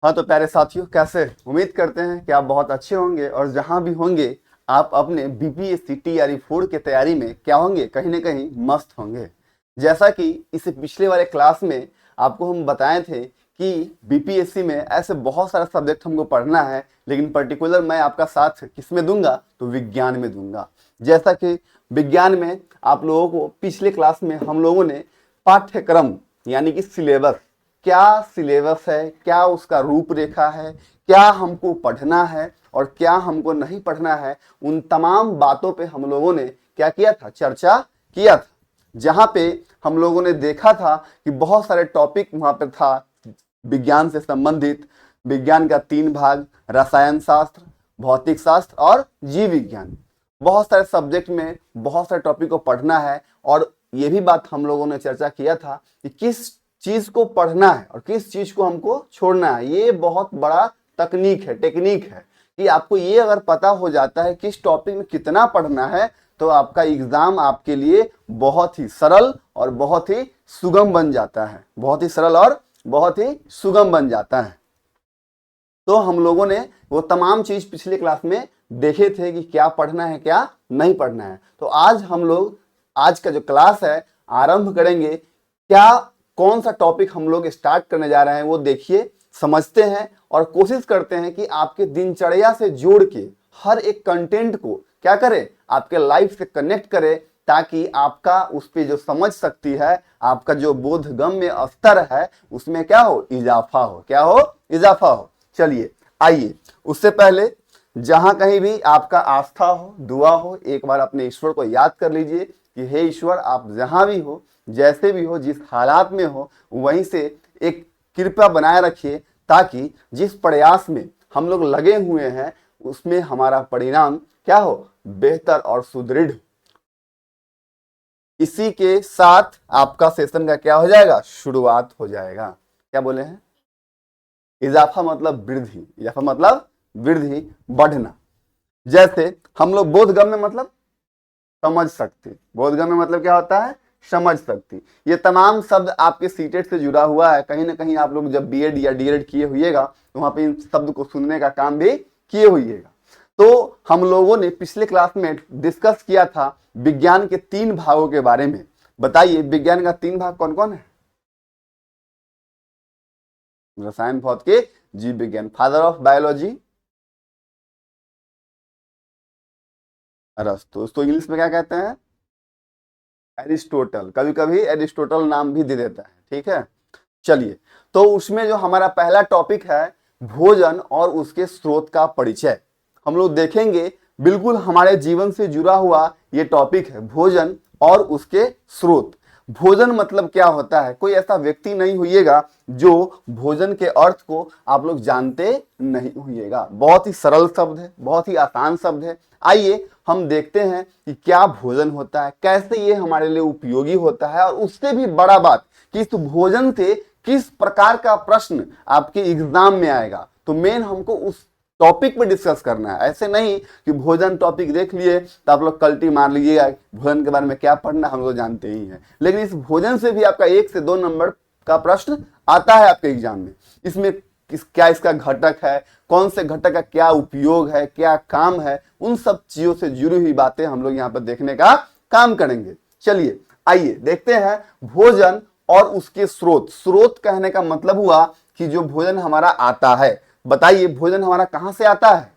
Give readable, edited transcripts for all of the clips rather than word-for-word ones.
हाँ तो प्यारे साथियों, कैसे उम्मीद करते हैं कि आप बहुत अच्छे होंगे और जहां भी होंगे आप अपने बीपीएससी टीआरई 4 की तैयारी में क्या होंगे, कहीं ना कहीं मस्त होंगे। जैसा कि इस पिछले वाले क्लास में आपको हम बताए थे कि बीपीएससी में ऐसे बहुत सारा सब्जेक्ट हमको पढ़ना है, लेकिन पर्टिकुलर मैं आपका साथ किस में दूंगा, तो विज्ञान में दूंगा। जैसा कि विज्ञान में आप लोगों को पिछले क्लास में हम लोगों ने पाठ्यक्रम यानी कि सिलेबस, क्या सिलेबस है, क्या उसका रूपरेखा है, क्या हमको पढ़ना है और क्या हमको नहीं पढ़ना है, उन तमाम बातों पे हम लोगों ने क्या किया था, चर्चा किया था। जहां पे हम लोगों ने देखा था कि बहुत सारे टॉपिक वहां पे था विज्ञान से संबंधित। विज्ञान का 3 भाग, रसायन शास्त्र, भौतिक शास्त्र और जीव विज्ञान। बहुत सारे सब्जेक्ट में बहुत सारे टॉपिक को पढ़ना है और ये भी बात हम लोगों ने चर्चा किया था कि किस चीज को पढ़ना है और किस चीज को हमको छोड़ना है। ये बहुत बड़ा टेक्निक है कि आपको ये अगर पता हो जाता है किस टॉपिक में कितना पढ़ना है, तो आपका एग्जाम आपके लिए बहुत ही सरल और बहुत ही सुगम बन जाता है। बहुत ही सरल और बहुत ही सुगम बन जाता है। तो हम लोगों ने वो तमाम चीज पिछले क्लास में देखे थे कि क्या पढ़ना है, क्या नहीं पढ़ना है। तो आज हम लोग आज का जो क्लास है आरंभ करेंगे। क्या कौन सा टॉपिक हम लोग स्टार्ट करने जा रहे हैं वो देखिए, समझते हैं और कोशिश करते हैं कि आपके दिनचर्या से जोड़ के हर एक कंटेंट को क्या करें, आपके लाइफ से कनेक्ट करें, ताकि आपका उस पर जो समझ सकती है, आपका जो बोधगम्य स्तर है, उसमें क्या हो, इजाफा हो। क्या हो, इजाफा हो। चलिए आइए, उससे पहले जहां कहीं भी आपका आस्था हो, दुआ हो, एक बार अपने ईश्वर को याद कर लीजिए कि हे ईश्वर, आप जहां भी हो, जैसे भी हो, जिस हालात में हो, वहीं से एक कृपा बनाए रखिए, ताकि जिस प्रयास में हम लोग लगे हुए हैं उसमें हमारा परिणाम क्या हो, बेहतर और सुदृढ़। इसी के साथ आपका सेशन का क्या हो जाएगा, शुरुआत हो जाएगा। क्या बोले हैं, इजाफा मतलब वृद्धि, इजाफा मतलब वृद्धि, बढ़ना। जैसे हम लोग बोधगम्य मतलब समझ सकती, बोधगम्य मतलब क्या होता है, समझ सकती। ये तमाम शब्द आपके सीटेट से जुड़ा हुआ है। कहीं ना कहीं आप लोग जब बीएड या डीएड किए हुइएगा तो वहां पे इन शब्द को सुनने का काम भी किए हुइएगा। तो हम लोगों ने पिछले क्लास में डिस्कस किया था विज्ञान के 3 भागों के बारे में। बताइए विज्ञान का 3 भाग कौन कौन है? रसायन, भौतिकी, जीव विज्ञान। फादर ऑफ बायोलॉजी अरस्तु, उसको इंग्लिश में क्या कहते हैं, एरिस्टोटल। कभी कभी एरिस्टोटल नाम भी दे देता है, ठीक है। चलिए, तो उसमें जो हमारा पहला टॉपिक है भोजन और उसके स्रोत का परिचय, हम लोग देखेंगे। बिल्कुल हमारे जीवन से जुड़ा हुआ ये टॉपिक है, भोजन और उसके स्रोत। भोजन मतलब क्या होता है, कोई ऐसा व्यक्ति नहीं होइएगा जो भोजन के अर्थ को आप लोग जानते नहीं होइएगा। बहुत ही सरल शब्द है, बहुत ही आसान शब्द है। आइए हम देखते हैं कि क्या भोजन होता है, कैसे ये हमारे लिए उपयोगी होता है, और उससे भी बड़ा बात कि इस भोजन से किस प्रकार का प्रश्न आपके एग्जाम में आएगा। तो मेन हमको उस टॉपिक पे डिस्कस करना है। ऐसे नहीं कि भोजन टॉपिक देख लिए तो आप लोग कल्टी मार लीजिएगा, भोजन के बारे में क्या पढ़ना हम लोग जानते ही हैं। लेकिन इस भोजन से भी आपका 1 से 2 नंबर का प्रश्न आता है आपके एग्जाम में। इसमें क्या इसका घटक है, कौन से घटक का क्या उपयोग है, क्या काम है, उन सब चीजों से जुड़ी हुई बातें हम लोग यहाँ पर देखने का काम करेंगे। चलिए आइए देखते हैं भोजन और उसके स्रोत। स्रोत कहने का मतलब हुआ कि जो भोजन हमारा आता है। बताइए भोजन हमारा कहां से आता है,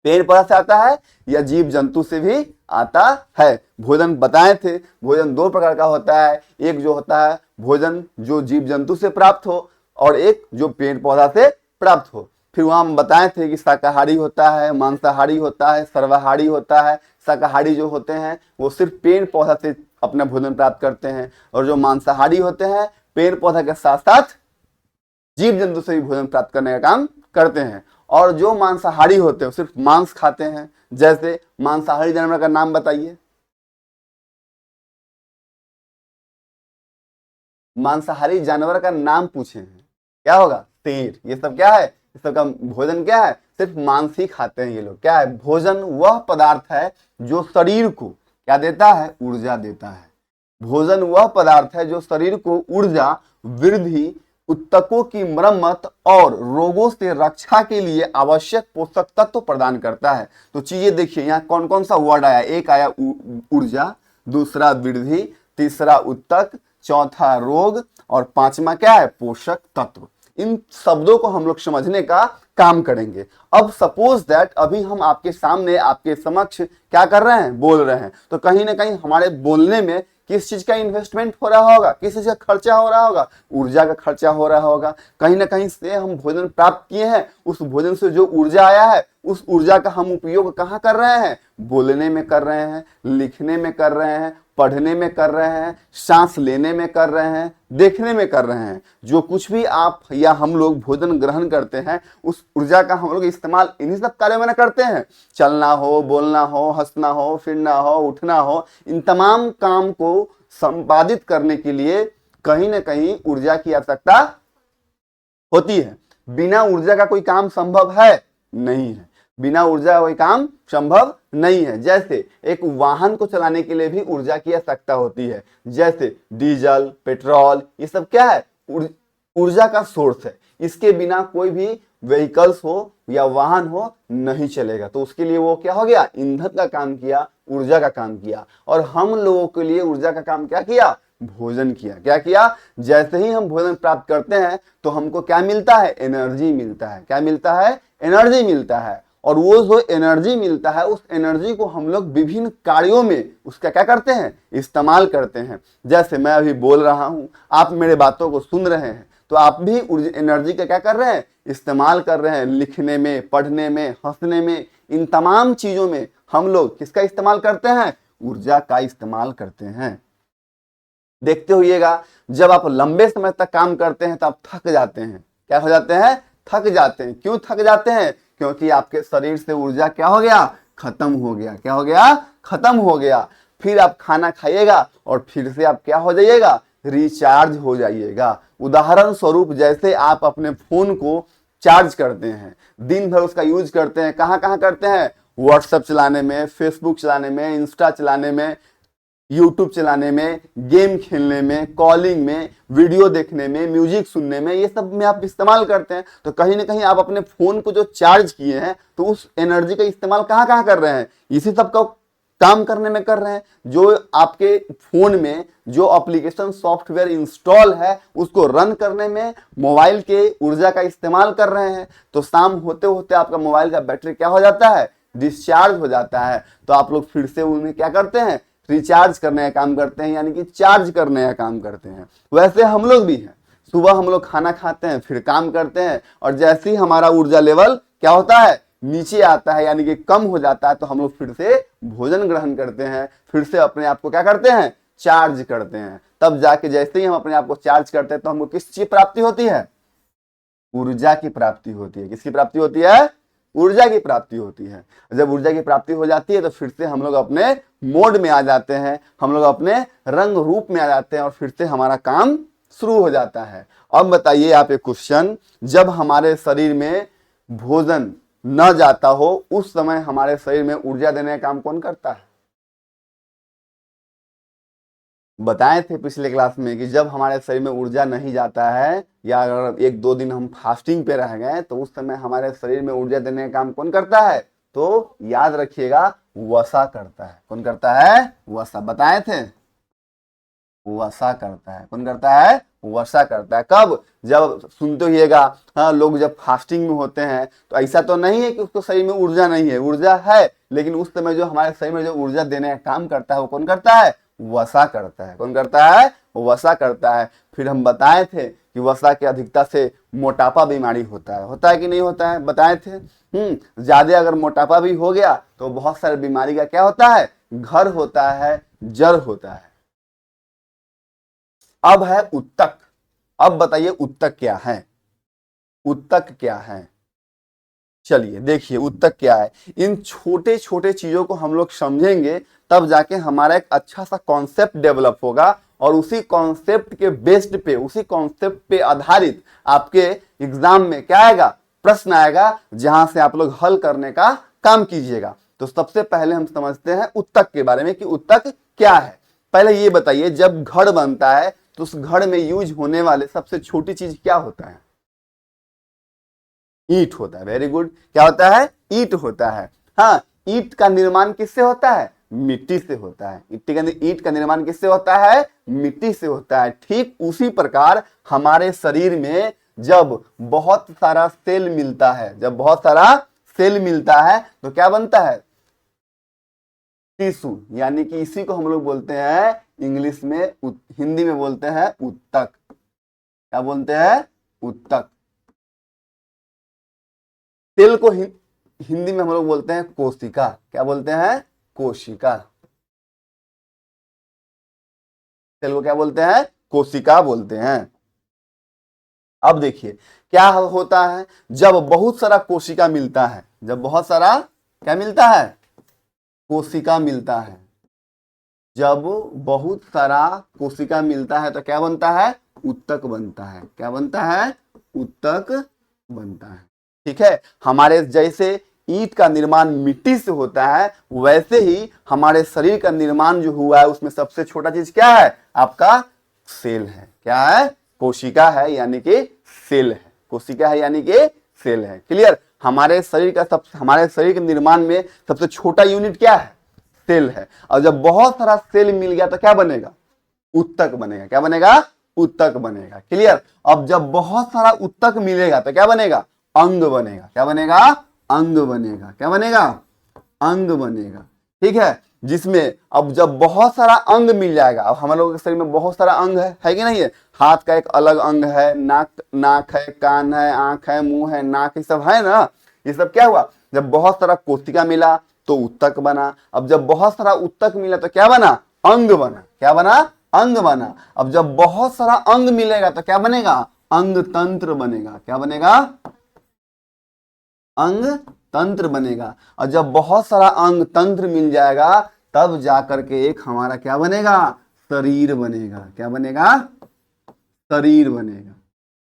पेड़ पौधा से आता है या जीव जंतु से भी आता है? भोजन बताए थे, भोजन 2 प्रकार का होता है। एक जो होता है भोजन जो जीव जंतु से प्राप्त हो, और एक जो पेड़ पौधा से प्राप्त हो। फिर वहां हम बताए थे कि शाकाहारी होता है, मांसाहारी होता है, सर्वाहारी होता है। शाकाहारी जो होते हैं वो सिर्फ पेड़ पौधा से अपना भोजन प्राप्त करते हैं, और जो मांसाहारी होते हैं पेड़ पौधा के साथ साथ जीव जंतु से भी भोजन प्राप्त करने का काम करते हैं। और जो मांसाहारी होते हैं सिर्फ मांस खाते हैं। जैसे मांसाहारी जानवर का नाम बताइए, मांसाहारी जानवर का नाम पूछे हैं, क्या होगा, शेर। ये सब क्या है, इस सब का भोजन क्या है, सिर्फ मांस ही खाते हैं ये लोग। क्या है, भोजन वह पदार्थ है जो शरीर को क्या देता है, ऊर्जा देता है। भोजन वह पदार्थ है जो शरीर को ऊर्जा, वृद्धि, उत्तकों की मरम्मत और रोगों से रक्षा के लिए आवश्यक पोषक तत्व प्रदान करता है। तो चीजें देखिए यहाँ कौन कौन सा वर्ड आया, एक आया ऊर्जा, दूसरा वृद्धि, तीसरा उत्तक, चौथा रोग और पांचवा क्या है, पोषक तत्व। इन शब्दों को हम लोग समझने का काम करेंगे। अब सपोज दैट अभी हम आपके सामने आपके समक्ष क्या कर रहे हैं, बोल रहे हैं, तो कहीं ना कहीं हमारे बोलने में किस चीज का इन्वेस्टमेंट हो रहा होगा, किस चीज का खर्चा हो रहा होगा, ऊर्जा का खर्चा हो रहा होगा। कहीं ना कहीं से हम भोजन प्राप्त किए हैं, उस भोजन से जो ऊर्जा आया है उस ऊर्जा का हम उपयोग कहाँ कर रहे हैं, बोलने में कर रहे हैं, लिखने में कर रहे हैं, पढ़ने में कर रहे हैं, सांस लेने में कर रहे हैं, देखने में कर रहे हैं। जो कुछ भी आप या हम लोग भोजन ग्रहण करते हैं उस ऊर्जा का हम लोग इस्तेमाल इन्हीं सब कार्यों में करते हैं। चलना हो, बोलना हो, हंसना हो, फिरना हो, उठना हो, इन तमाम काम को संपादित करने के लिए कहीं ना कहीं ऊर्जा की आवश्यकता होती है। बिना ऊर्जा का कोई काम संभव है नहीं है, बिना ऊर्जा का कोई काम संभव नहीं है। जैसे एक वाहन को चलाने के लिए भी ऊर्जा की आवश्यकता होती है, जैसे डीजल, पेट्रोल, ये सब क्या है, ऊर्जा का सोर्स है। इसके बिना कोई भी व्हीकल्स हो या वाहन हो नहीं चलेगा। तो उसके लिए वो क्या हो गया, ईंधन का काम किया, ऊर्जा का काम किया। और हम लोगों के लिए ऊर्जा का काम क्या किया, भोजन किया। क्या किया, जैसे ही हम भोजन प्राप्त करते हैं तो हमको क्या मिलता है, एनर्जी मिलता है। क्या मिलता है, एनर्जी मिलता है। और वो जो एनर्जी मिलता है उस एनर्जी को हम लोग विभिन्न कार्यों में उसका क्या करते हैं, इस्तेमाल करते हैं। जैसे मैं अभी बोल रहा हूं, आप मेरे बातों को सुन रहे हैं, तो आप भी एनर्जी का क्या कर रहे हैं, इस्तेमाल कर रहे हैं। लिखने में, पढ़ने में, हंसने में, इन तमाम चीजों में हम लोग किसका इस्तेमाल करते हैं, ऊर्जा का इस्तेमाल करते हैं। देखते होइएगा जब आप लंबे समय तक काम करते हैं तो आप थक जाते हैं। क्या हो जाते हैं, थक जाते हैं। क्यों थक जाते हैं, क्योंकि आपके शरीर से ऊर्जा क्या हो गया, खत्म हो गया। क्या हो गया, खत्म हो गया। फिर आप खाना खाइएगा और फिर से आप क्या हो जाइएगा, रिचार्ज हो जाइएगा। उदाहरण स्वरूप जैसे आप अपने फोन को चार्ज करते हैं, दिन भर उसका यूज करते हैं, कहां कहां करते हैं, व्हाट्सएप चलाने में, फेसबुक चलाने में, इंस्टा चलाने में, यूट्यूब चलाने में, गेम खेलने में, कॉलिंग में, वीडियो देखने में, म्यूजिक सुनने में, ये सब में आप इस्तेमाल करते हैं। तो कहीं ना कहीं आप अपने फोन को जो चार्ज किए हैं तो उस एनर्जी का इस्तेमाल कहाँ कहाँ कर रहे हैं, इसी सब का काम करने में कर रहे हैं। जो आपके फोन में जो एप्लीकेशन सॉफ्टवेयर इंस्टॉल है उसको रन करने में मोबाइल के ऊर्जा का इस्तेमाल कर रहे हैं। तो शाम होते होते आपका मोबाइल का बैटरी क्या हो जाता है, डिस्चार्ज हो जाता है। तो आप लोग फिर से उन्हें क्या करते हैं, रिचार्ज करने का काम करते हैं, यानी कि चार्ज करने का काम करते हैं। वैसे हम लोग भी हैं, सुबह हम लोग खाना खाते हैं, फिर काम करते हैं, और जैसे ही हमारा ऊर्जा लेवल क्या होता है, नीचे आता है, यानी कि कम हो जाता है, तो हम लोग फिर से भोजन ग्रहण करते हैं, फिर से अपने आप को क्या करते हैं, चार्ज करते हैं। तब जाके जैसे ही हम अपने आप को चार्ज करते हैं तो हमको किस चीज प्राप्ति होती है, ऊर्जा की प्राप्ति होती है। किसकी प्राप्ति होती है, ऊर्जा की प्राप्ति होती है। जब ऊर्जा की प्राप्ति हो जाती है तो फिर से हम लोग अपने मोड में आ जाते हैं, हम लोग अपने रंग रूप में आ जाते हैं और फिर से हमारा काम शुरू हो जाता है। अब बताइए आप एक क्वेश्चन, जब हमारे शरीर में भोजन न जाता हो उस समय हमारे शरीर में ऊर्जा देने का काम कौन करता है। बताए थे पिछले क्लास में कि जब हमारे शरीर में ऊर्जा नहीं जाता है या अगर एक दो दिन हम फास्टिंग पे रह गए तो उस समय हमारे शरीर में ऊर्जा देने का काम कौन करता है, तो याद रखिएगा वसा करता है। कौन करता है, वसा। बताए थे, वसा करता है। कौन करता है, वसा करता है। कब, जब सुनते होइएगा हाँ लोग जब फास्टिंग में होते हैं तो ऐसा तो नहीं है कि उसको शरीर में ऊर्जा नहीं है, ऊर्जा है, लेकिन उस समय जो हमारे शरीर में जो ऊर्जा देने का काम करता है वो कौन करता है, वसा करता है। कौन करता है, वसा करता है। फिर हम बताए थे कि वसा की अधिकता से मोटापा बीमारी होता है कि नहीं होता है, बताए थे। ज्यादा अगर मोटापा भी हो गया तो बहुत सारी बीमारी का क्या होता है, घर होता है, जड़ होता है। अब है उत्तक। अब बताइए उत्तक क्या है, उत्तक क्या है। चलिए देखिए उत्तक क्या है। इन छोटे छोटे चीजों को हम लोग समझेंगे तब जाके हमारा एक अच्छा सा कॉन्सेप्ट डेवलप होगा और उसी कॉन्सेप्ट के बेस्ड पे, उसी कॉन्सेप्ट पे आधारित आपके एग्जाम में क्या आएगा, प्रश्न आएगा जहां से आप लोग हल करने का काम कीजिएगा। तो सबसे पहले हम समझते हैं उत्तक के बारे में कि उत्तक क्या है। पहले ये बताइए, जब घड़ बनता है तो उस घर में यूज होने वाले सबसे छोटी चीज क्या होता है? ईंट होता है। Very good. क्या होता है? ईंट होता है। हाँ, ईंट का निर्माण किससे होता है? मिट्टी से होता है। ईंट का निर्माण किससे होता है? मिट्टी से होता है। ठीक उसी प्रकार हमारे शरीर में जब बहुत सारा सेल मिलता है, जब बहुत सारा सेल मिलता है तो क्या बनता है? टिश्यू, यानी कि इसी को हम लोग बोलते हैं इंग्लिश में, हिंदी में बोलते हैं उत्तक। क्या बोलते हैं? उत्तक। सेल को हिंदी में हम लोग बोलते हैं कोशिका। क्या बोलते हैं? कोशिका। सेल को क्या बोलते हैं? कोशिका बोलते हैं। अब देखिए क्या होता है जब बहुत सारा कोशिका मिलता है, जब बहुत सारा क्या मिलता है? कोशिका मिलता है। जब बहुत सारा कोशिका मिलता है तो क्या बनता है? उत्तक बनता है। क्या बनता है? उत्तक बनता है। ठीक है, हमारे जैसे ईंट का निर्माण मिट्टी से होता है, वैसे ही हमारे शरीर का निर्माण जो हुआ है उसमें सबसे छोटा चीज क्या है? आपका सेल है। क्या है? कोशिका है, यानी कि सेल है। कोशिका है यानी कि सेल है। क्लियर? हमारे शरीर के निर्माण में सबसे छोटा यूनिट क्या है? सेल है। और जब बहुत सारा सेल मिल गया तो क्या बनेगा? उत्तक बनेगा। क्या बनेगा? उत्तक बनेगा। क्लियर? अब जब बहुत सारा उत्तक मिलेगा तो क्या बनेगा? अंग बनेगा। क्या बनेगा? अंग बनेगा। क्या बनेगा? अंग बनेगा। ठीक है, जिसमें अब जब बहुत सारा अंग मिल जाएगा, अब हम लोगों के शरीर में बहुत सारा अंग है कि नहीं है? हाथ का एक अलग अंग है, नाक है, कान है, आंख है, मुंह है, नाक, ये सब है ना। ये सब क्या हुआ? जब बहुत सारा कोशिका मिला तो उत्तक बना। अब जब बहुत सारा उत्तक मिला तो क्या बना? अंग बना। क्या बना? अंग बना। अब जब बहुत सारा अंग मिलेगा तो क्या बनेगा? अंग तंत्र बनेगा। क्या बनेगा? अंग तंत्र बनेगा। और जब बहुत सारा अंग तंत्र मिल जाएगा तब जाकर के एक हमारा क्या बनेगा? शरीर बनेगा। क्या बनेगा? शरीर बनेगा।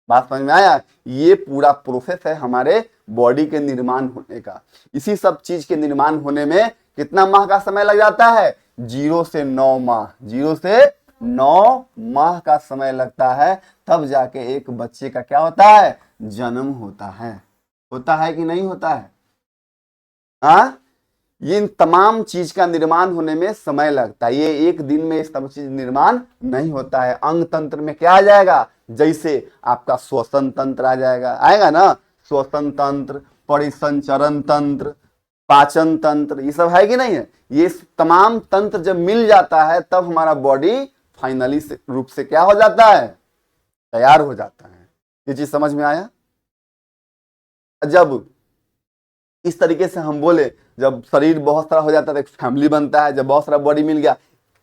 बात समझ में आया? ये पूरा प्रोसेस है हमारे बॉडी के निर्माण होने का। इसी सब चीज के निर्माण होने में कितना माह का समय लग जाता है? 0 से 9 माह। 0 से 9 माह का समय लगता है, तब जाके एक बच्चे का क्या होता है? जन्म होता है। होता है कि नहीं होता है? हाँ, ये इन तमाम चीज का निर्माण होने में समय लगता है। ये एक दिन में सब चीज निर्माण नहीं होता है। अंग तंत्र में क्या आ जाएगा? जैसे आपका श्वसन तंत्र आ जाएगा, आएगा ना? श्वसन तंत्र, परिसंचरण तंत्र, पाचन तंत्र, ये सब है कि नहीं है? ये तमाम तंत्र जब मिल जाता है तब हमारा बॉडी फाइनली रूप से क्या हो जाता है? तैयार हो जाता है। ये चीज समझ में आया? जब इस तरीके से हम बोले, जब शरीर बहुत सारा हो जाता है तो एक फैमिली बनता है। जब बहुत सारा बॉडी मिल गया,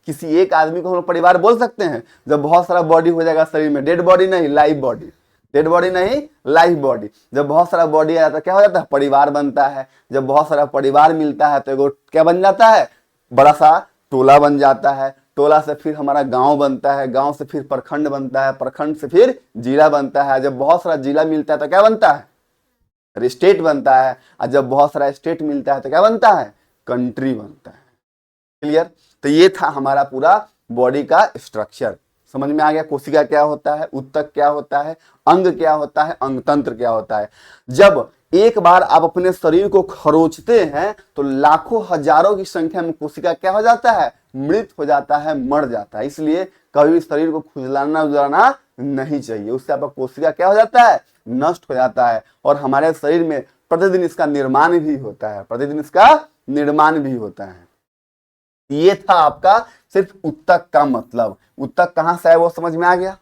किसी एक आदमी को हम लोग परिवार बोल सकते हैं। जब बहुत सारा बॉडी हो जाएगा शरीर में, डेड बॉडी नहीं लाइव बॉडी, डेड बॉडी नहीं लाइव बॉडी। जब बहुत सारा बॉडी आ जाता है क्या हो जाता है? परिवार बनता है। जब बहुत सारा परिवार मिलता है तो एगो क्या बन जाता है? बड़ा सा टोला बन जाता है। टोला से फिर हमारा गांव बनता है, गांव से फिर प्रखंड बनता है, प्रखंड से फिर जिला बनता है। जब बहुत सारा जिला मिलता है तो क्या बनता है? स्टेट बनता है। और जब बहुत सारा स्टेट मिलता है तो क्या बनता है? कंट्री बनता है। क्लियर? तो ये था हमारा पूरा बॉडी का स्ट्रक्चर। समझ में आ गया? कोशिका क्या होता है, उत्तक क्या होता है, अंग क्या होता है, अंग तंत्र क्या होता है। जब एक बार आप अपने शरीर को खरोचते हैं तो लाखों हजारों की संख्या में कोशिका क्या हो जाता है? मृत हो जाता है, मर जाता है। इसलिए कभी शरीर को खुजलाना उजलाना नहीं चाहिए, उससे आपका कोशिका क्या हो जाता है? नष्ट हो जाता है। और हमारे शरीर में प्रतिदिन इसका निर्माण भी होता है, प्रतिदिन इसका निर्माण भी होता है। ये था आपका सिर्फ उत्तक का मतलब। उत्तक कहां से आया वो समझ में आ गया?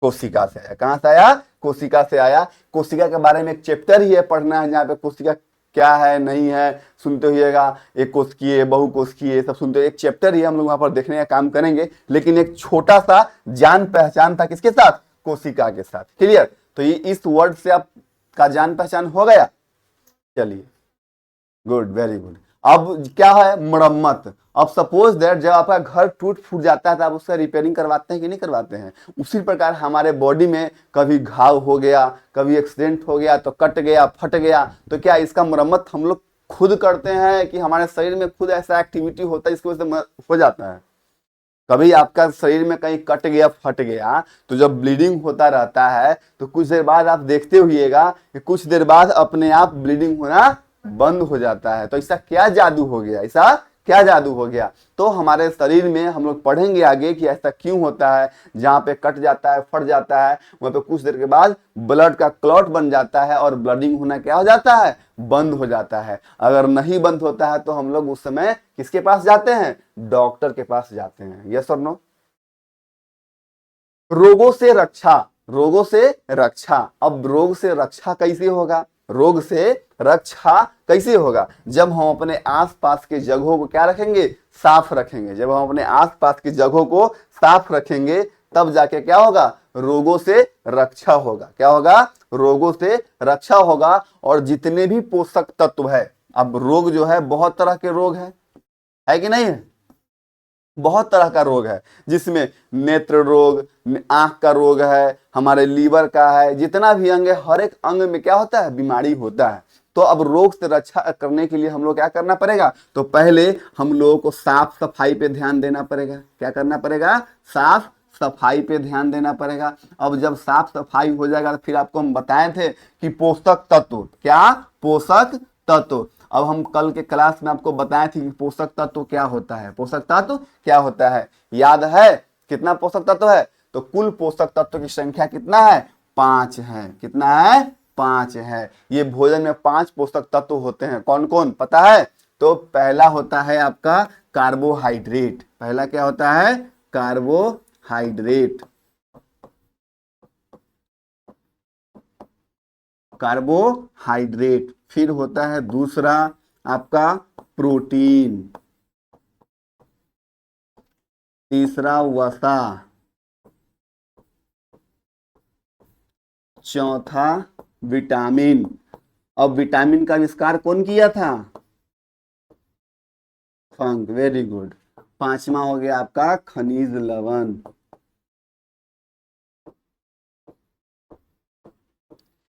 कोशिका से आया। कहां से आया? कोशिका से आया। कोशिका के बारे में एक चैप्टर ही है पढ़ना है, जहाँ पे कोशिका क्या है नहीं है सुनते होइएगा। एक कोशिकीय, बहुकोशिकीय, सब सुनते हो। एक चैप्टर ही हम लोग वहां पर देखने का काम करेंगे। लेकिन एक छोटा सा जान पहचान था किसके साथ? कोशिका के साथ। क्लियर? तो ये इस वर्ड से आपका जान पहचान हो गया। चलिए, गुड, वेरी गुड। अब क्या है? मरम्मत। अब सपोज दैट जब आपका घर टूट फूट जाता है तो आप उसका रिपेयरिंग करवाते हैं कि नहीं करवाते हैं? उसी प्रकार हमारे बॉडी में कभी घाव हो गया, कभी एक्सीडेंट हो गया, तो कट गया, फट गया, तो क्या इसका मरम्मत हम लोग खुद करते हैं कि हमारे शरीर में खुद ऐसा एक्टिविटी होता है इसकी वजह से हो जाता है? कभी आपका शरीर में कहीं कट गया, फट गया, तो जब ब्लीडिंग होता रहता है तो कुछ देर बाद आप देखते हुइएगा कि कुछ देर बाद अपने आप ब्लीडिंग होना बंद हो जाता है। तो ऐसा क्या जादू हो गया, ऐसा क्या जादू हो गया? तो हमारे शरीर में हम लोग पढ़ेंगे आगे कि ऐसा क्यों होता है। जहां पे कट जाता है, फट जाता है, वहां पे कुछ देर के बाद ब्लड का क्लॉट बन जाता है और ब्लडिंग होना क्या हो जाता है, बंद हो जाता है। अगर नहीं बंद होता है तो हम लोग उस समय किसके पास जाते हैं, डॉक्टर के पास जाते हैं। यस और नो? रोगों से रक्षा, रोगों से रक्षा। अब रोग से रक्षा कैसे होगा, रोग से रक्षा कैसे होगा? जब हम अपने आसपास के जगहों को क्या रखेंगे, साफ रखेंगे। जब हम अपने आसपास की जगहों को साफ रखेंगे तब जाके क्या होगा, रोगों से रक्षा होगा। क्या होगा, रोगों से रक्षा होगा। और जितने भी पोषक तत्व है, अब रोग जो है बहुत तरह के रोग है कि नहीं है? बहुत तरह का रोग है, जिसमें नेत्र रोग, आंख का रोग है, हमारे लीवर का है, जितना भी अंग है हर एक अंग में क्या होता है, बीमारी होता है। तो अब रोग से रक्षा करने के लिए हम लोग क्या करना पड़ेगा, तो पहले हम लोगों को साफ सफाई पे ध्यान देना पड़ेगा। क्या करना पड़ेगा, साफ सफाई पे ध्यान देना पड़ेगा। अब जब साफ सफाई हो जाएगा तो फिर आपको हम बताए थे कि पोषक तत्व, क्या पोषक तत्व। अब हम कल के क्लास में आपको बताए थे कि पोषक तत्व क्या होता है, पोषक तत्व क्या होता है, याद है? कितना पोषक तत्व है? तो कुल पोषक तत्व की संख्या कितना है, 5 है। कितना है, 5 है। ये भोजन में 5 पोषक तत्व होते हैं। कौन कौन पता है? तो पहला होता है आपका कार्बोहाइड्रेट। पहला क्या होता है, कार्बोहाइड्रेट। कार्बोहाइड्रेट। फिर होता है दूसरा आपका प्रोटीन, तीसरा वसा, चौथा विटामिन। अब विटामिन का आविष्कार कौन किया था, फंक। Very good. पांचवा हो गया आपका खनिज लवण।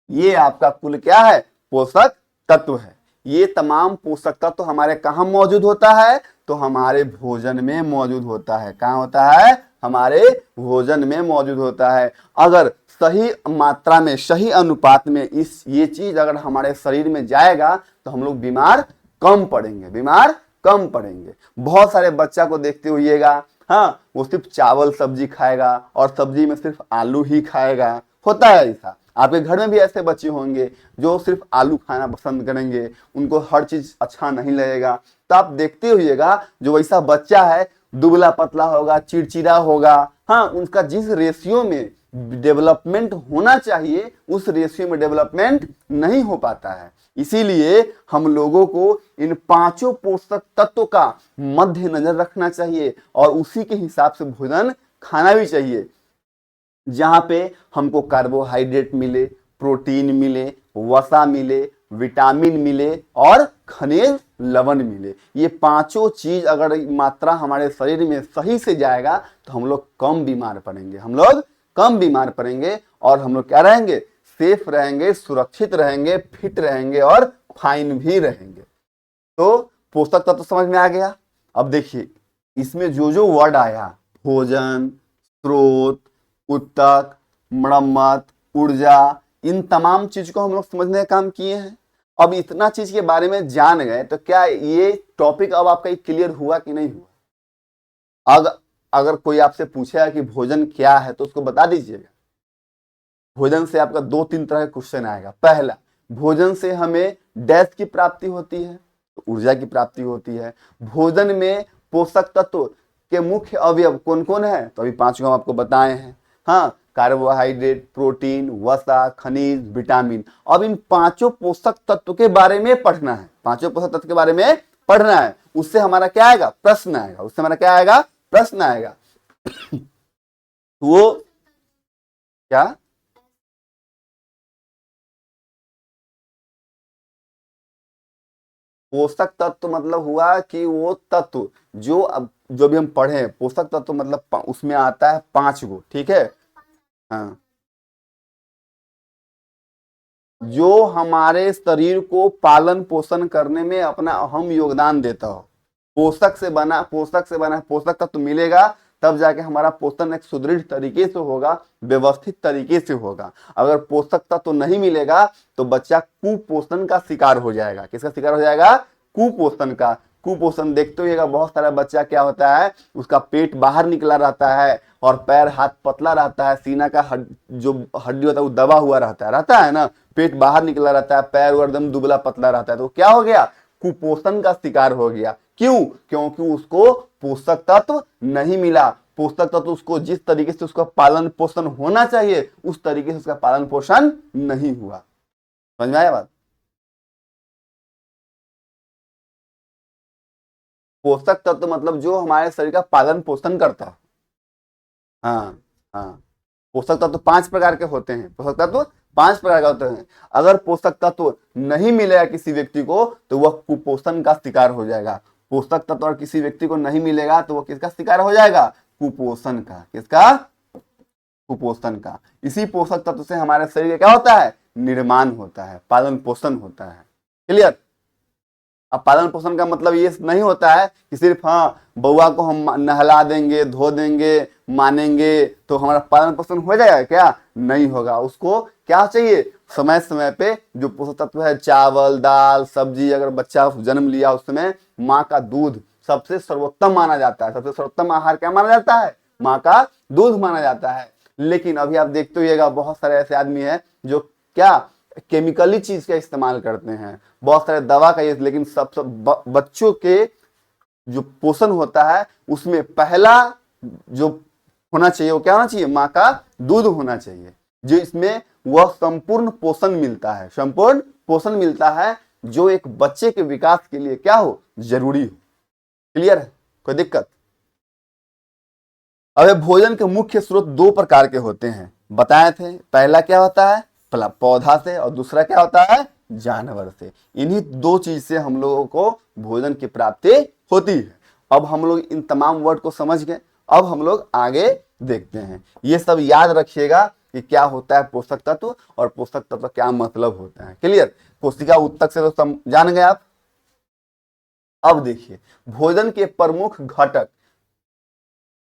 ये आपका कुल क्या है, पोषक तत्व है। ये तमाम पोषक तत्व हमारे कहाँ मौजूद होता है, तो हमारे भोजन में मौजूद होता है। कहाँ होता है, हमारे भोजन में मौजूद होता है। अगर सही मात्रा में, सही अनुपात में ये चीज अगर हमारे शरीर में जाएगा तो हम लोग बीमार कम पड़ेंगे, बीमार कम पड़ेंगे। बहुत सारे बच्चा को देखते हुइएगा, हाँ, वो सिर्फ चावल सब्जी खाएगा और सब्जी में सिर्फ आलू ही खाएगा। होता है ऐसा, आपके घर में भी ऐसे बच्चे होंगे जो सिर्फ आलू खाना पसंद करेंगे, उनको हर चीज अच्छा नहीं लगेगा। तो आप देखते हुइएगा जो वैसा बच्चा है दुबला पतला होगा, चिड़चिड़ा होगा, हाँ, उनका जिस रेशियो में डेवलपमेंट होना चाहिए उस रेशियो में डेवलपमेंट नहीं हो पाता है। इसीलिए हम लोगों को इन 5 पोषक तत्वों का मध्य नजर रखना चाहिए और उसी के हिसाब से भोजन खाना भी चाहिए, जहां पे हमको कार्बोहाइड्रेट मिले, प्रोटीन मिले, वसा मिले, विटामिन मिले और खनिज लवण मिले। ये 5 चीज अगर मात्रा हमारे शरीर में सही से जाएगा तो हम लोग कम बीमार पड़ेंगे, हम लोग कम बीमार पड़ेंगे और हम लोग क्या रहेंगे, सेफ रहेंगे, सुरक्षित रहेंगे, फिट रहेंगे और फाइन भी रहेंगे। तो पोषक तत्व तो समझ में आ गया। अब देखिए इसमें जो जो वर्ड आया, भोजन, स्रोत, उत्तक, मरम्मत, ऊर्जा, इन तमाम चीज को हम लोग समझने का काम किए हैं। अब इतना चीज के बारे में जान गए तो क्या ये टॉपिक अब आपका क्लियर हुआ कि नहीं हुआ? अगर कोई आपसे पूछेगा कि भोजन क्या है तो उसको बता दीजिएगा। भोजन से आपका 2-3 तरह का क्वेश्चन आएगा। पहला, भोजन से हमें डैश की प्राप्ति होती है, तो ऊर्जा की प्राप्ति होती है। भोजन में पोषक तत्व के मुख्य अवयव कौन कौन है, तो अभी 5 हम आपको बताए हैं। हाँ, कार्बोहाइड्रेट, प्रोटीन, वसा, खनिज, विटामिन। अब इन 5 पोषक तत्व के बारे में पढ़ना है, 5 पोषक तत्व के बारे में पढ़ना है। उससे हमारा क्या आएगा, प्रश्न आएगा। उससे हमारा क्या आएगा, प्रश्न आएगा। वो क्या, पोषक तत्व मतलब हुआ कि वो तत्व जो अब जो भी हम पढ़े, पोषक तत्व मतलब उसमें आता है 5 गो, ठीक है। हाँ, जो हमारे शरीर को पालन पोषण करने में अपना अहम योगदान देता हो। पोषक से बना पोषक तत्व मिलेगा तब जाके हमारा पोषण एक सुदृढ़ तरीके से होगा, व्यवस्थित तरीके से होगा। अगर पोषक तत्व तो नहीं मिलेगा तो बच्चा कुपोषण का शिकार हो जाएगा। किसका शिकार हो जाएगा? कुपोषण का। कुपोषण देखते हुएगा बहुत सारा बच्चा क्या होता है, उसका पेट बाहर निकला रहता है और पैर हाथ पतला रहता है, सीना का जो हड्डी होता है वो दबा हुआ रहता है ना, पेट बाहर निकला रहता है, पैर एकदम दुबला पतला रहता है, तो क्या हो गया? कुपोषण का शिकार हो गया। क्यों? क्योंकि उसको पोषक तत्व नहीं मिला। पोषक तत्व उसको जिस तरीके से उसका पालन पोषण होना चाहिए उस तरीके से उसका पालन पोषण नहीं हुआ। समझ में आया बात? पोषक तत्व मतलब जो हमारे शरीर का पालन पोषण करता है। हाँ हाँ, पोषक तत्व 5 प्रकार के होते हैं। पोषक तत्व 5 प्रकार के होते हैं। अगर पोषक तत्व नहीं मिलेगा किसी व्यक्ति को तो वह कुपोषण का शिकार हो जाएगा। पोषक तत्व और किसी व्यक्ति को नहीं मिलेगा तो वह किसका शिकार हो जाएगा? कुपोषण का। किसका? कुपोषण का। इसी पोषक तत्व से हमारे शरीर का क्या होता है? निर्माण होता है, पालन पोषण होता है। क्लियर? अब पालन पोषण का मतलब ये नहीं होता है कि सिर्फ हाँ बउआ को हम नहला देंगे, धो देंगे, मानेंगे तो हमारा पालन पोषण हो जाएगा, क्या नहीं होगा। उसको क्या चाहिए? समय समय पे जो पोषक तत्व है, चावल, दाल, सब्जी, अगर बच्चा जन्म लिया उस समय माँ का दूध सबसे सर्वोत्तम माना जाता है। सबसे सर्वोत्तम आहार क्या माना जाता है? माँ का दूध माना जाता है। लेकिन अभी आप देखते होइएगा बहुत सारे ऐसे आदमी हैं जो क्या केमिकली चीज का इस्तेमाल करते हैं, बहुत सारे दवा का, लेकिन सब बच्चों के जो पोषण होता है उसमें पहला जो होना चाहिए वो क्या होना चाहिए? माँ का दूध होना चाहिए, जो इसमें वह संपूर्ण पोषण मिलता है, संपूर्ण पोषण मिलता है जो एक बच्चे के विकास के लिए क्या हो? जरूरी हो। क्लियर है? कोई दिक्कत? अब भोजन के मुख्य स्रोत 2 प्रकार के होते हैं, बताए थे। पहला क्या होता है? पौधा से, और दूसरा क्या होता है? जानवर से। इन्हीं 2 चीज से हम लोगों को भोजन की प्राप्ति होती है। अब हम लोग इन तमाम वर्ड को समझ गए। अब हम लोग आगे देखते हैं। ये सब याद रखिएगा कि क्या होता है पोषक तत्व और पोषक तत्व क्या मतलब होता है। क्लियर? कोशिका ऊतक से तो जान गए आप। अब देखिए भोजन के प्रमुख घटक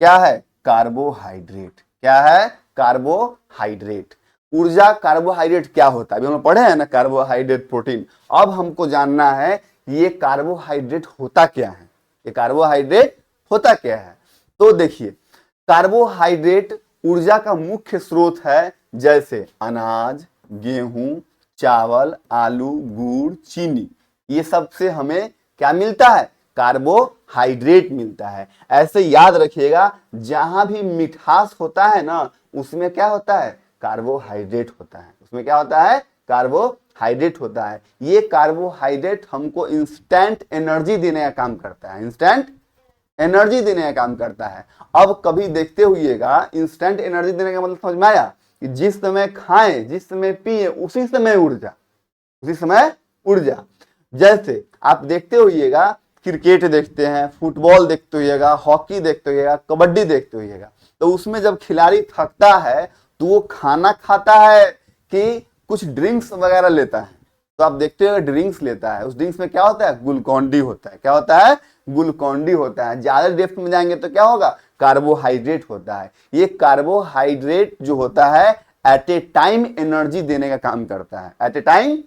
क्या है? कार्बोहाइड्रेट। क्या है? कार्बोहाइड्रेट। ऊर्जा कार्बोहाइड्रेट क्या होता है? अभी हम लोग पढ़े हैं ना, कार्बोहाइड्रेट, प्रोटीन। अब हमको जानना है ये कार्बोहाइड्रेट होता क्या है। ये कार्बोहाइड्रेट होता क्या है? तो देखिए कार्बोहाइड्रेट ऊर्जा का मुख्य स्रोत है, जैसे अनाज, गेहूं, चावल, आलू, गुड़, चीनी, ये सब से हमें क्या मिलता है? कार्बोहाइड्रेट मिलता है। ऐसे याद रखिएगा जहां भी मिठास होता है ना उसमें क्या होता है? कार्बोहाइड्रेट होता है। उसमें क्या होता है? कार्बोहाइड्रेट होता है। ये कार्बोहाइड्रेट हमको इंस्टेंट एनर्जी देने का काम करता है। इंस्टेंट एनर्जी देने का काम करता है। अब कभी देखते हुइएगा इंस्टेंट एनर्जी देने का मतलब समझ में आया कि जिस समय खाएं, जिस समय पिए, उसी समय ऊर्जा, उसी समय ऊर्जा। जैसे आप देखते होइएगा क्रिकेट देखते हैं, फुटबॉल देखते होइएगा, हॉकी देखते होइएगा, कबड्डी देखते होइएगा, तो उसमें जब खिलाड़ी थकता है तो वो खाना खाता है कि कुछ ड्रिंक्स वगैरह लेता है? तो आप देखते हो ड्रिंक्स लेता है। उस ड्रिंक्स में क्या होता है? ग्लूकोन डी होता है। क्या होता है? ग्लूकोन डी होता है। ज्यादा डेप्थ में जाएंगे तो क्या होगा? कार्बोहाइड्रेट होता है। ये कार्बोहाइड्रेट जो होता है एट ए टाइम एनर्जी देने का काम करता है। एट ए टाइम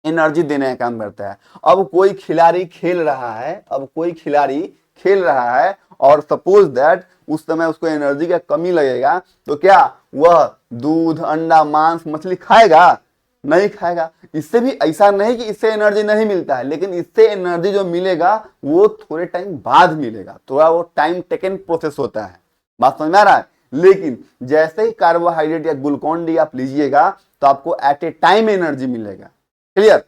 एनर्जी देने का काम करता है। अब कोई खिलाड़ी खेल रहा है, अब कोई खिलाड़ी खेल रहा है और सपोज दैट उस समय उसको एनर्जी का कमी लगेगा तो क्या वह दूध, अंडा, मांस, मछली खाएगा? नहीं खाएगा। इससे भी ऐसा नहीं कि इससे एनर्जी नहीं मिलता है, लेकिन इससे एनर्जी जो मिलेगा वो थोड़े टाइम बाद मिलेगा, थोड़ा वो टाइम टेकन प्रोसेस होता है। बात समझ में आ रहा है? लेकिन जैसे ही कार्बोहाइड्रेट या ग्लूकोन डी आप लीजिएगा तो आपको एट ए टाइम एनर्जी मिलेगा। क्लियर?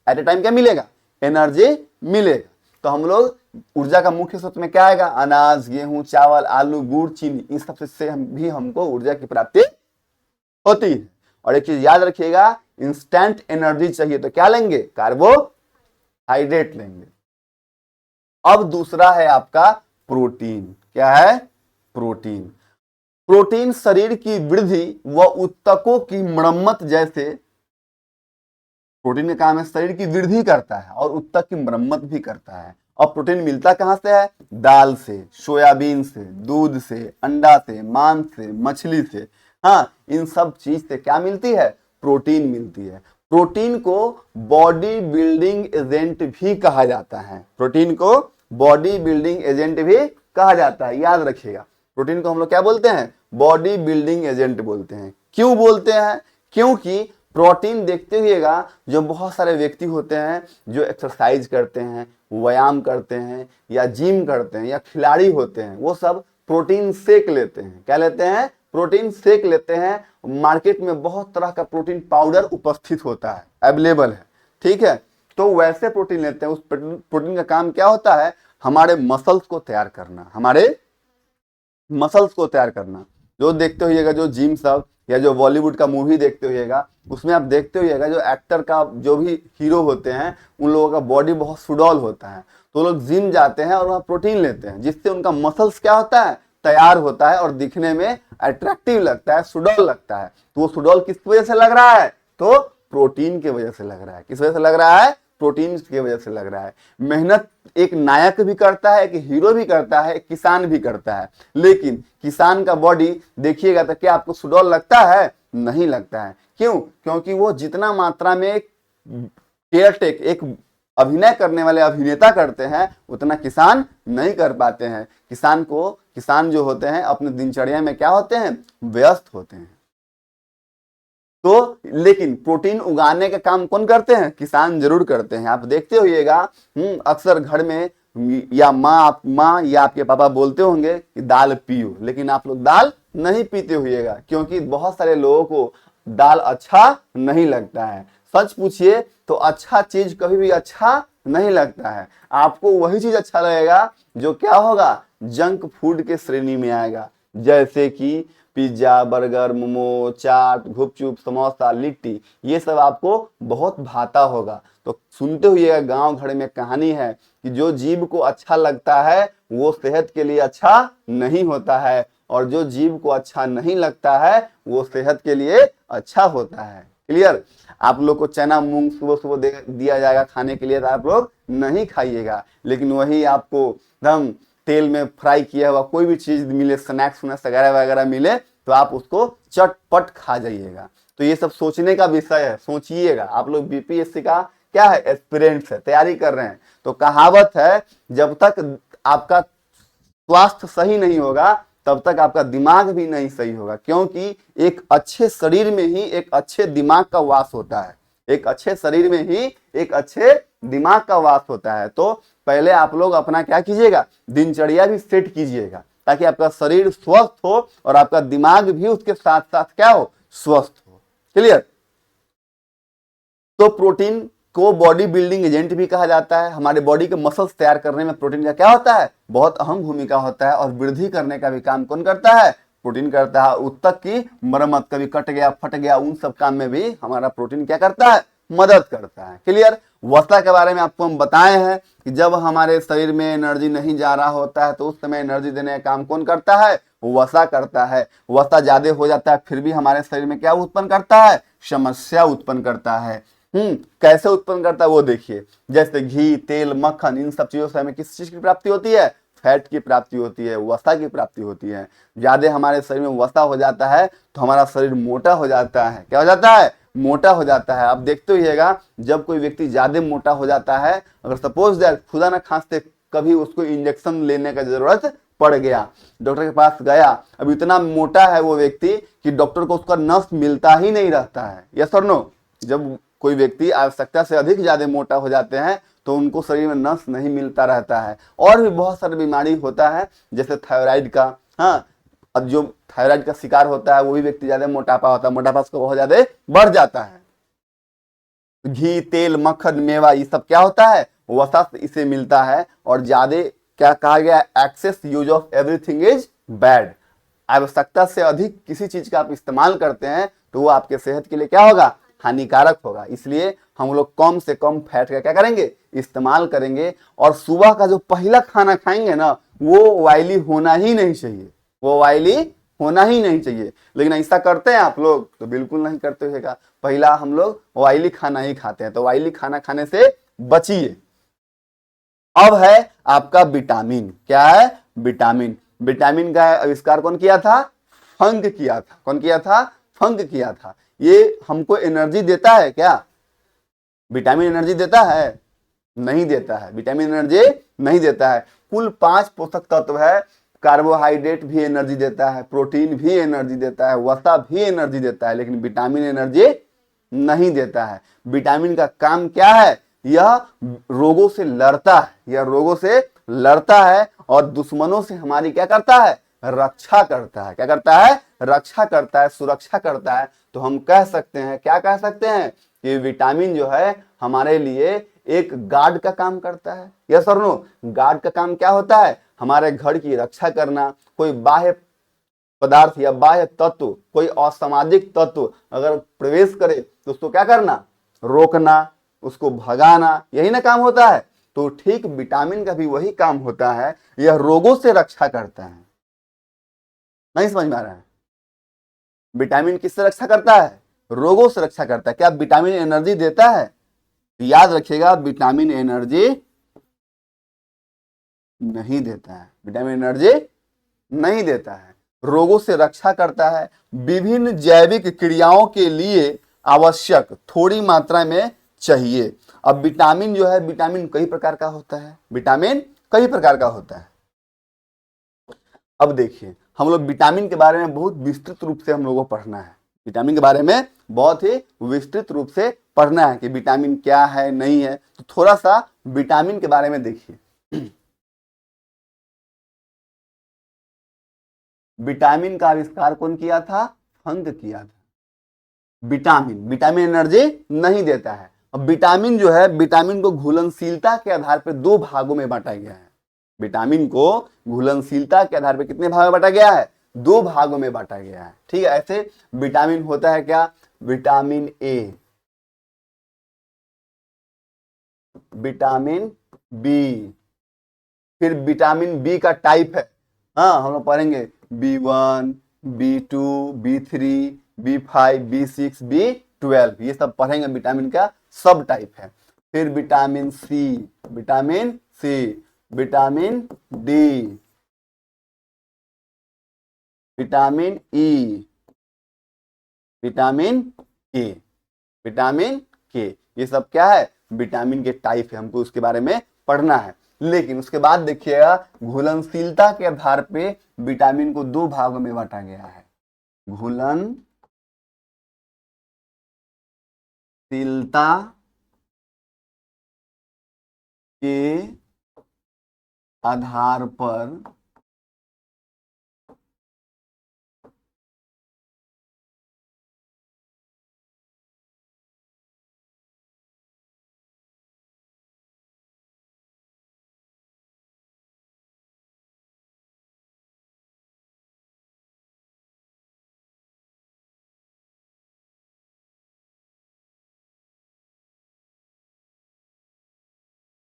एट ए टाइम क्या मिलेगा? एनर्जी मिलेगा। तो हम लोग ऊर्जा का मुख्य स्रोत में क्या आएगा? अनाज, गेहूं, चावल, आलू, गुड़, चीनी, इन सब से भी हमको ऊर्जा की प्राप्ति होती है। और एक चीज याद रखिएगा, इंस्टेंट एनर्जी चाहिए तो क्या लेंगे? कार्बोहाइड्रेट लेंगे। अब दूसरा है आपका प्रोटीन। क्या है? प्रोटीन। प्रोटीन शरीर की वृद्धि व ऊतकों की मरम्मत जैसे, प्रोटीन का काम है शरीर की वृद्धि करता है और ऊतक की मरम्मत भी करता है। और प्रोटीन मिलता कहाँ से है? दाल से, सोयाबीन से, दूध से, अंडा से, मांस से, मछली से। हाँ, इन सब चीज से क्या मिलती है? प्रोटीन मिलती है। प्रोटीन को बॉडी बिल्डिंग एजेंट भी कहा जाता है। प्रोटीन को बॉडी बिल्डिंग एजेंट भी कहा जाता है, याद रखिएगा। प्रोटीन को हम लोग क्या बोलते हैं? बॉडी बिल्डिंग एजेंट बोलते हैं। क्यों बोलते हैं? क्योंकि प्रोटीन देखते हुएगा जो बहुत सारे व्यक्ति होते हैं जो एक्सरसाइज करते हैं, व्यायाम करते हैं या जिम करते हैं या खिलाड़ी होते हैं, वो सब प्रोटीन शेक लेते हैं। क्या लेते हैं? प्रोटीन शेक लेते हैं। मार्केट में बहुत तरह का प्रोटीन पाउडर उपस्थित होता है, अवेलेबल है, ठीक है। तो वैसे प्रोटीन लेते हैं। उस प्रोटीन का काम क्या होता है? हमारे मसल्स को तैयार करना, हमारे मसल्स को तैयार करना। जो देखते होइएगा जो जिम सब या जो बॉलीवुड का मूवी देखते होइएगा, उसमें आप देखते होइएगा जो एक्टर का जो भी हीरो होते हैं उन लोगों का बॉडी बहुत सुडौल होता है। तो लोग जिम जाते हैं और वहाँ प्रोटीन लेते हैं, जिससे उनका मसल्स क्या होता है? तैयार होता है और दिखने में अट्रैक्टिव लगता है, सुडौल लगता है। तो वो सुडौल किस वजह से लग रहा है? तो प्रोटीन की वजह से लग रहा है। किस वजह से लग रहा है? प्रोटीन की वजह से लग रहा है। मेहनत एक नायक भी करता है, एक हीरो भी करता है, एक किसान भी करता है। लेकिन किसान का बॉडी देखिएगा तो क्या आपको सुडौल लगता है? नहीं लगता है। क्यों? क्योंकि वो जितना मात्रा में केयरटेक एक अभिनय करने वाले अभिनेता करते हैं उतना किसान नहीं कर पाते हैं। किसान जो होते हैं अपने दिनचर्या में क्या होते हैं? व्यस्त होते हैं। तो लेकिन प्रोटीन उगाने का काम कौन करते हैं? किसान जरूर करते हैं। आप देखते होइएगा अक्सर घर में या माँ या आपके पापा बोलते होंगे कि दाल पियो, लेकिन आप लोग दाल नहीं पीते होइएगा, क्योंकि बहुत सारे लोगों को दाल अच्छा नहीं लगता है। सच पूछिए तो अच्छा चीज कभी भी अच्छा नहीं लगता है। आपको वही चीज अच्छा लगेगा जो क्या होगा? जंक फूड के श्रेणी में आएगा, जैसे कि पिज्जा, बर्गर, मोमो, चाट, गुपचुप, समोसा, लिट्टी, ये सब आपको बहुत भाता होगा। तो सुनते हुए गांव घर में कहानी है कि जो जीभ को अच्छा लगता है वो सेहत के लिए अच्छा नहीं होता है, और जो जीभ को अच्छा नहीं लगता है वो सेहत के लिए अच्छा होता है। क्लियर? आप लोग को चना मूंग सुबह सुबह दिया जाएगा खाने के लिए, तो आप लोग नहीं खाइएगा। लेकिन वही आपको एकदम तेल में फ्राई किया हुआ कोई भी चीज मिले, स्नैक्स वगैरह वगैरह मिले, तो आप उसको चटपट खा जाइएगा। तो ये सब सोचने का विषय है, सोचिएगा। आप लोग बीपीएससी का क्या है? एस्पिरेंट्स है, तैयारी कर रहे हैं। तो कहावत है, जब तक आपका स्वास्थ्य सही नहीं होगा तब तक आपका दिमाग भी नहीं सही होगा, क्योंकि एक अच्छे शरीर में ही एक अच्छे दिमाग का वास होता है। एक अच्छे शरीर में ही एक अच्छे दिमाग का वास होता है। तो पहले आप लोग अपना क्या कीजिएगा? दिनचर्या भी सेट कीजिएगा, ताकि आपका शरीर स्वस्थ हो और आपका दिमाग भी उसके साथ साथ क्या हो? स्वस्थ हो। क्लियर? तो प्रोटीन को बॉडी बिल्डिंग एजेंट भी कहा जाता है। हमारे बॉडी के मसल्स तैयार करने में प्रोटीन का क्या होता है? बहुत अहम भूमिका होता है। और वृद्धि करने का भी काम कौन करता है? प्रोटीन करता है। उत्तक की मरम्मत, कभी कट गया, फट गया, उन सब काम में भी हमारा प्रोटीन क्या करता है? मदद करता है। क्लियर? वसा के बारे में आपको हम बताए हैं कि जब हमारे शरीर में एनर्जी नहीं जा रहा होता है तो उस समय एनर्जी देने का काम कौन करता है? वसा करता है। वसा ज्यादा हो जाता है फिर भी हमारे शरीर में क्या उत्पन्न करता है? समस्या उत्पन्न करता है। कैसे उत्पन्न करता है वो देखिए। जैसे घी, तेल, मक्खन, इन सब चीजों से हमें किस चीज की प्राप्ति होती है? फैट की प्राप्ति होती है, वसा की प्राप्ति होती है। ज्यादा हमारे शरीर में वसा हो जाता है तो हमारा शरीर मोटा हो जाता है। क्या हो जाता है? मोटा हो जाता है। आप देखते होइएगा जब कोई व्यक्ति ज्यादा मोटा हो जाता है, अगर सपोज दैट खुदा ना खांसते कभी उसको इंजेक्शन लेने का जरूरत पड़ गया, डॉक्टर के पास गया, अब इतना मोटा है वो व्यक्ति कि डॉक्टर को उसका नस मिलता ही नहीं रहता है। यस और नो? जब कोई व्यक्ति आवश्यकता से अधिक ज्यादा मोटा हो जाते हैं तो उनको शरीर में नस नहीं मिलता रहता है। और भी बहुत सारी बीमारी होता है, जैसे थायराइड का। हाँ, अब जो थायराइड का शिकार होता है वही व्यक्ति ज्यादा मोटापा होता है, मोटापा उसको बहुत ज्यादा बढ़ जाता है। घी, तेल, मक्खन, मेवा, ये सब क्या होता है? वसा इसे मिलता है। और ज्यादा क्या कहा गया? Excess use of everything is bad. आवश्यकता से अधिक किसी चीज का आप इस्तेमाल करते हैं तो वो आपके सेहत के लिए क्या होगा? हानिकारक होगा। इसलिए हम लोग कम से कम फैट का क्या करेंगे? इस्तेमाल करेंगे। और सुबह का जो पहला खाना खाएंगे ना, वो ऑयली होना ही नहीं चाहिए। वो ऑयली होना ही नहीं चाहिए। लेकिन ऐसा करते हैं आप लोग? तो बिल्कुल नहीं करते होगा। पहला हम लोग ऑयली खाना ही खाते हैं। तो ऑयली खाना खाने से बचिए। अब है आपका विटामिन। क्या है? विटामिन। विटामिन का आविष्कार कौन किया था? फंक किया था। कौन किया था? फंक किया था। ये हमको एनर्जी देता है क्या? विटामिन एनर्जी देता है? नहीं देता है। विटामिन एनर्जी नहीं देता है। कुल 5 पोषक तत्व है। कार्बोहाइड्रेट भी एनर्जी देता है, प्रोटीन भी एनर्जी देता है, वसा भी एनर्जी देता है, लेकिन विटामिन एनर्जी नहीं देता है। विटामिन का काम क्या है? यह रोगों से लड़ता है। यह रोगों से लड़ता है और दुश्मनों से हमारी क्या करता है? रक्षा करता है। क्या करता है? रक्षा करता है, सुरक्षा करता है। तो हम कह सकते हैं, क्या कह सकते हैं कि विटामिन जो है हमारे लिए एक गार्ड का काम करता है। यस और नो? गार्ड का काम क्या होता है? हमारे घर की रक्षा करना। कोई बाह्य पदार्थ या बाह्य तत्व, कोई असामाजिक तत्व अगर प्रवेश करे तो उसको क्या करना? रोकना, उसको भगाना। यही ना काम होता है। तो ठीक विटामिन का भी वही काम होता है। यह रोगों से रक्षा करता है। नहीं समझ में आ रहा है? विटामिन किससे रक्षा करता है? रोगों से रक्षा करता है। क्या विटामिन एनर्जी देता है? याद रखिएगा, विटामिन एनर्जी नहीं देता है। विटामिन एनर्जी नहीं देता है। रोगों से रक्षा करता है। विभिन्न जैविक क्रियाओं के लिए आवश्यक थोड़ी मात्रा में चाहिए। अब विटामिन जो है, विटामिन कई प्रकार का होता है। विटामिन कई प्रकार का होता है। अब देखिए, हम लोग विटामिन के बारे में बहुत विस्तृत रूप से हम लोगों को पढ़ना है। विटामिन के बारे में बहुत ही विस्तृत रूप से पढ़ना है कि विटामिन क्या है, नहीं है। तो थोड़ा सा विटामिन के बारे में देखिए। विटामिन का आविष्कार कौन किया था? फंक किया था। विटामिन, विटामिन एनर्जी नहीं देता है। अब विटामिन जो है, विटामिन को घुलनशीलता के आधार पर 2 भागों में बांटा गया है। विटामिन को घुलनशीलता के आधार पर कितने भागों में बांटा गया है? 2 भागों में बांटा गया है। ठीक है। ऐसे विटामिन होता है क्या? विटामिन ए, विटामिन बी, फिर विटामिन बी का टाइप है। हाँ, हम लोग पढ़ेंगे B1, B2, B3, B5, B6, B12, ये सब पढ़ेंगे। विटामिन का सब टाइप है। फिर vitamin C, vitamin C, vitamin D, vitamin E, vitamin K, vitamin K. ये सब क्या है? विटामिन के टाइप है। हमको उसके बारे में पढ़ना है। लेकिन उसके बाद देखिएगा, घुलनशीलता के आधार पे विटामिन को 2 भागों में बांटा गया है। घुलनशीलता के आधार पर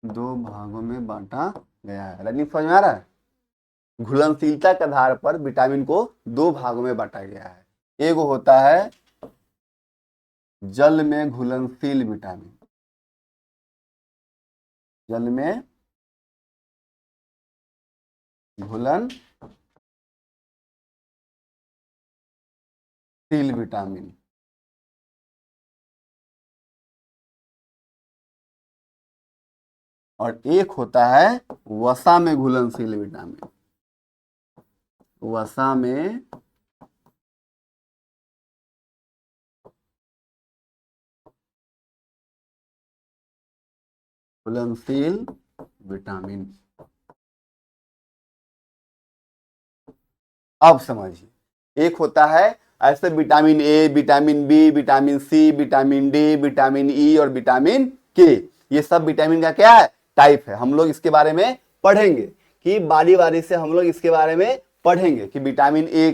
दो भागों में बांटा गया है। रजनी, समझ में आ रहा है? घुलनशीलता के आधार पर विटामिन को 2 भागों में बांटा गया है। एक होता है जल में घुलनशील विटामिन, जल में घुलनशील विटामिन, और एक होता है वसा में घुलनशील विटामिन। वसा में घुलनशील विटामिन। अब समझिए, एक होता है ऐसे vitamin A, vitamin B, vitamin C, vitamin D, vitamin E और विटामिन के। ये सब विटामिन का क्या है? टाइप है। हम लोग इसके बारे में पढ़ेंगे कि बारी बारी से हम लोग इसके बारे में पढ़ेंगे कि विटामिन ए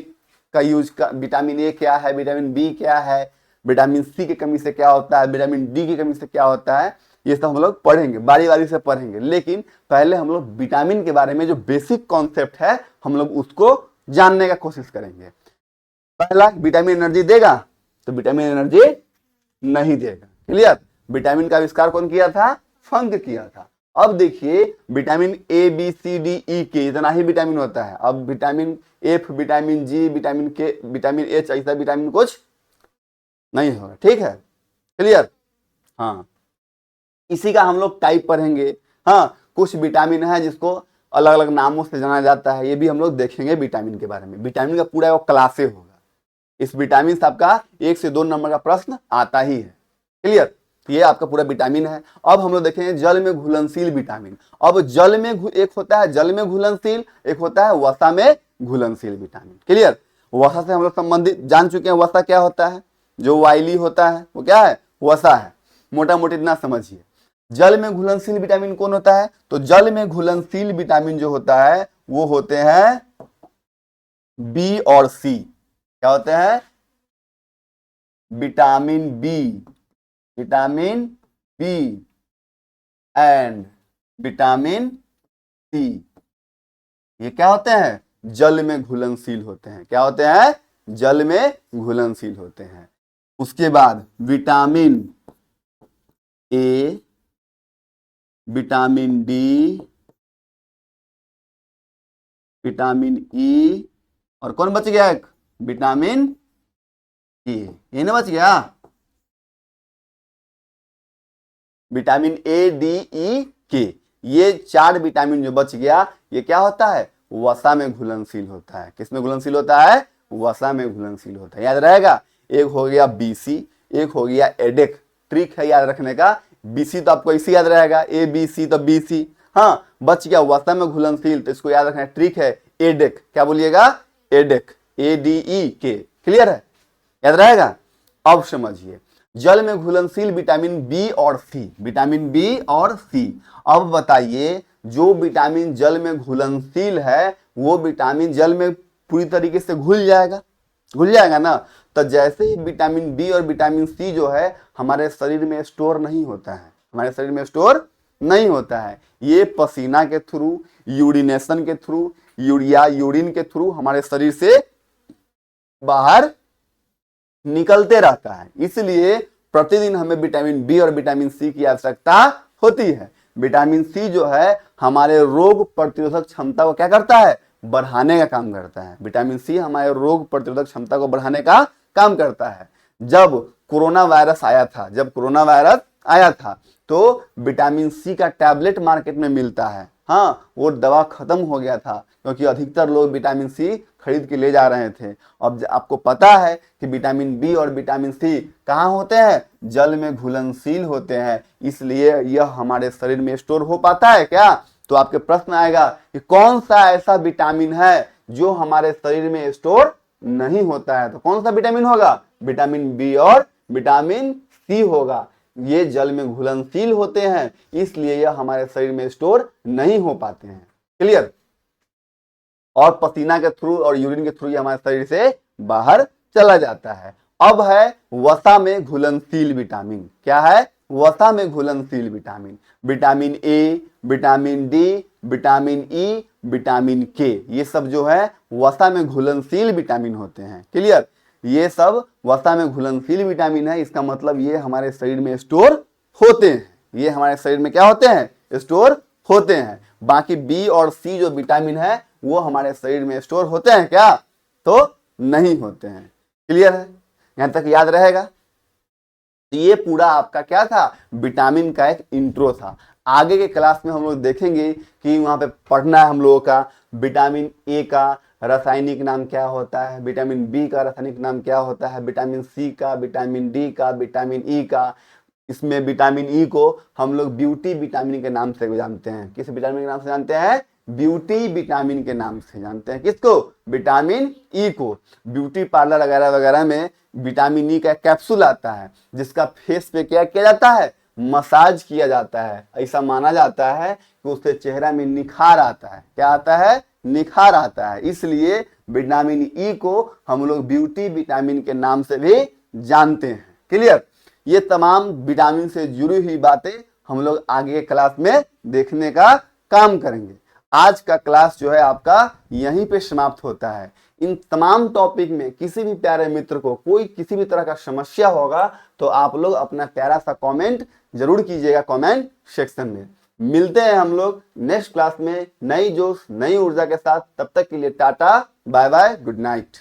का यूज का, विटामिन ए क्या है, विटामिन बी क्या है, विटामिन सी की कमी से क्या होता है, विटामिन डी की कमी से क्या होता है। ये सब हम लोग पढ़ेंगे, बारी बारी से पढ़ेंगे। लेकिन पहले हम लोग विटामिन के बारे में जो बेसिक कॉन्सेप्ट है हम लोग उसको जानने का कोशिश करेंगे। पहला, विटामिन एनर्जी देगा? तो विटामिन एनर्जी नहीं देगा। क्लियर? विटामिन का आविष्कार कौन किया था? फंक किया था। अब देखिए vitamin A B C D E K इतना ही विटामिन होता है। अब vitamin F, vitamin G, vitamin K, vitamin H, ऐसा विटामिन कुछ नहीं होगा। ठीक है, क्लियर। हाँ, इसी का हम लोग टाइप पढ़ेंगे। हाँ, कुछ विटामिन है जिसको अलग अलग नामों से जाना जाता है, ये भी हम लोग देखेंगे विटामिन के बारे में। विटामिन का पूरा वो क्लासे होगा। इस विटामिन से आपका 1 से 2 नंबर का प्रश्न आता ही है। क्लियर, ये आपका पूरा विटामिन है। अब हम लोग देखेंगे जल में घुलनशील विटामिन। अब जल में एक होता है जल में घुलनशील, एक होता है वसा में घुलनशील विटामिन। क्लियर, वसा से हम लोग संबंधित जान चुके हैं। वसा क्या होता है? जो वायली होता है वो क्या है? वसा है। मोटा मोटी इतना समझिए। जल में घुलनशील विटामिन कौन होता है? तो जल में घुलनशील विटामिन जो होता है वो होते हैं बी और सी। क्या होते हैं? Vitamin B, vitamin B and vitamin C. ये क्या होते हैं? जल में घुलनशील होते हैं। क्या होते हैं? जल में घुलनशील होते हैं। उसके बाद vitamin A, vitamin D, vitamin E और कौन बच गया? एक विटामिन ई। ये ना बच गया? विटामिन ए डी ई के, ये 4 विटामिन जो बच गया ये क्या होता है? वसा में घुलनशील होता है। किसमें घुलनशील होता है? वसा में घुलनशील होता है। याद रहेगा। एक हो गया बीसी, एक हो गया एडेक। ट्रिक है याद रखने का। बीसी तो आपको इसी याद रहेगा, ए बी सी तो बीसी। हाँ, बच गया वसा में घुलनशील, तो इसको याद रखना। ट्रिक है एडेक। क्या बोलिएगा? एडेक, ए डी ई के। क्लियर है, याद रहेगा। अब समझिए जल में घुलनशील विटामिन बी और सी, विटामिन बी और सी। अब बताइए जो विटामिन जल में घुलनशील है वो विटामिन जल में पूरी तरीके से घुल जाएगा, घुल जाएगा ना। तो जैसे ही विटामिन बी और विटामिन सी जो है हमारे शरीर में स्टोर नहीं होता है, हमारे शरीर में स्टोर नहीं होता है, ये पसीना के थ्रू, यूरिनेशन के थ्रू, यूरिन के थ्रू हमारे शरीर से बाहर निकलते रहता है। इसलिए प्रतिदिन हमें विटामिन बी और विटामिन सी की आवश्यकता होती है। विटामिन सी जो है हमारे रोग प्रतिरोधक क्षमता को क्या करता है? बढ़ाने का काम करता है। विटामिन सी हमारे रोग प्रतिरोधक क्षमता को बढ़ाने का काम करता है। जब कोरोना वायरस आया था तो विटामिन सी का टैबलेट मार्केट में मिलता है। हाँ, वो दवा खत्म हो गया था क्योंकि अधिकतर लोग विटामिन सी खरीद के ले जा रहे थे। अब आपको पता है कि विटामिन बी और विटामिन सी कहाँ होते हैं? जल में घुलनशील होते हैं, इसलिए यह हमारे शरीर में स्टोर हो पाता है क्या? तो आपके प्रश्न आएगा कि कौन सा ऐसा विटामिन है जो हमारे शरीर में स्टोर नहीं होता है? तो कौन सा विटामिन होगा? विटामिन बी और विटामिन सी होगा। ये जल में घुलनशील होते हैं, इसलिए यह हमारे शरीर में स्टोर नहीं हो पाते हैं। क्लियर, और पसीना के थ्रू और यूरिन के थ्रू हमारे शरीर से बाहर चला जाता है। अब है वसा में घुलनशील विटामिन। क्या है? वसा में घुलनशील vitamin. Vitamin A, vitamin D, vitamin E, vitamin K, ये सब जो है वसा में घुलनशील विटामिन होते हैं। क्लियर, ये सब वसा में घुलनशील विटामिन है। इसका मतलब ये हमारे शरीर में स्टोर होते हैं। ये हमारे शरीर में क्या होते हैं? स्टोर होते हैं। बाकी बी और सी जो विटामिन है वो हमारे शरीर में स्टोर होते हैं क्या? तो नहीं होते हैं। क्लियर है, यहां तक याद रहेगा। तो ये पूरा आपका क्या था? विटामिन का एक इंट्रो था। आगे के क्लास में हम लोग देखेंगे कि वहां पे पढ़ना है हम लोगों का विटामिन ए का रासायनिक नाम क्या होता है, विटामिन बी का रासायनिक नाम क्या होता है, विटामिन सी का, विटामिन डी का, विटामिन ई का। इसमें विटामिन ई को हम लोग ब्यूटी विटामिन के नाम से जानते हैं। किस विटामिन के नाम से जानते हैं? ब्यूटी विटामिन के नाम से जानते हैं। किसको? विटामिन ई को। ब्यूटी पार्लर वगैरह वगैरह में विटामिन ई का कैप्सूल आता है जिसका फेस पे क्या किया जाता है? मसाज किया जाता है। ऐसा माना जाता है कि उससे चेहरा में निखार आता है। क्या आता है? निखार आता है। इसलिए विटामिन ई को हम लोग ब्यूटी विटामिन के नाम से भी जानते हैं। क्लियर, ये तमाम विटामिन से जुड़ी हुई बातें हम लोग आगे क्लास में देखने का काम करेंगे। आज का क्लास जो है आपका यहीं पे समाप्त होता है। इन तमाम टॉपिक में किसी भी प्यारे मित्र को कोई किसी भी तरह का समस्या होगा तो आप लोग अपना प्यारा सा कमेंट जरूर कीजिएगा कमेंट सेक्शन में। मिलते हैं हम लोग नेक्स्ट क्लास में नई जोश नई ऊर्जा के साथ। तब तक के लिए tata bye bye good night.